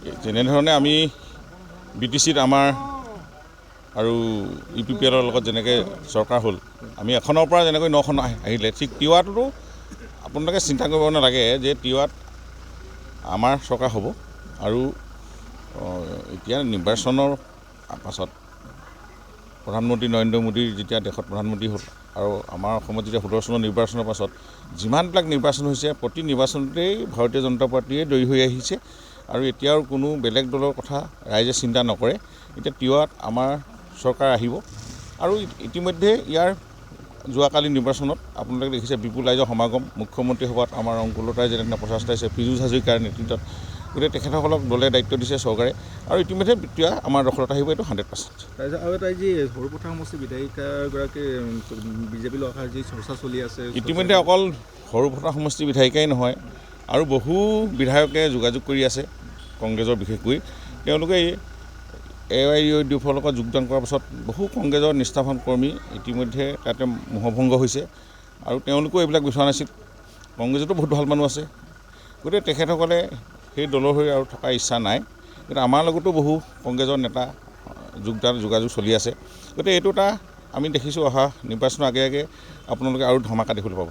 যেনেধৰণে আমি BTCত আমাৰ আৰু UPPLৰ লগত যেনেকৈ চৰকাৰ হ'ল, আমি এখনৰ পৰা যেনেকৈ 9খন আহিলে, ঠিক তিৱাটোতো আপোনালোকে চিন্তা কৰিব নালাগে যে তিৱাত আমাৰ চৰকাৰ হ'ব। আৰু এতিয়া নিৰ্বাচনৰ পাছত প্ৰধানমন্ত্ৰী নৰেন্দ্ৰ মোদীৰ যেতিয়া দেশত প্ৰধানমন্ত্ৰী হ'ল আৰু আমাৰ অসমত যেতিয়া 17 চনৰ নিৰ্বাচনৰ পাছত যিমানবিলাক নিৰ্বাচন হৈছে, প্ৰতি নিৰ্বাচনতেই ভাৰতীয় জনতা পাৰ্টীয়ে জয়ী হৈ আহিছে। আৰু এতিয়াও কোনো বেলেগ দলৰ কথা ৰাইজে চিন্তা নকৰে। এতিয়া তিৱাত আমাৰ চৰকাৰ আহিব আৰু ইতিমধ্যে ইয়াৰ যোৱাকালি নিৰ্বাচনত আপোনালোকে দেখিছে বিপুল ৰাইজৰ সমাগম, মুখ্যমন্ত্ৰী সভাত আমাৰ অংকুলতাই যেনে প্ৰচাৰ চলাইছে, পীযুষ হাজৰিকাৰ নেতৃত্বত গতিকে তেখেতসকলক দলে দায়িত্ব দিছে চৰকাৰে। আৰু ইতিমধ্যে তিৱা আমাৰ দখলত আহিব, এইটো 100%। তাৰপিছত আৰু এটা যি সৰুপথাৰ সমষ্টি বিধায়িকাগৰাকী বিজেপিলৈ অহাৰ যি চৰ্চা চলি আছে, ইতিমধ্যে অকল সৰুপথাৰ সমষ্টি বিধায়িকাই নহয় আৰু বহু বিধায়কে যোগাযোগ কৰি আছে, কংগ্ৰেছৰ বিশেষকৈ তেওঁলোকে AIUDFৰ লগত যোগদান কৰাৰ পাছত বহু কংগ্ৰেছৰ নিষ্ঠাৱান কৰ্মী ইতিমধ্যে তাতে মোহভংগ হৈছে আৰু তেওঁলোকেও এইবিলাক বিচৰা নাছিল। কংগ্ৰেছতো বহুত ভাল মানুহ আছে, গতিকে তেখেতসকলে সেই দলৰ হৈ আৰু থকাৰ ইচ্ছা নাই। কিন্তু আমাৰ লগতো বহু কংগ্ৰেছৰ নেতা যোগাযোগ চলি আছে। গতিকে এইটো এটা আমি দেখিছোঁ অহা নিৰ্বাচনৰ আগে আগে আপোনালোকে আৰু ধমাকা দেখিবলৈ পাব।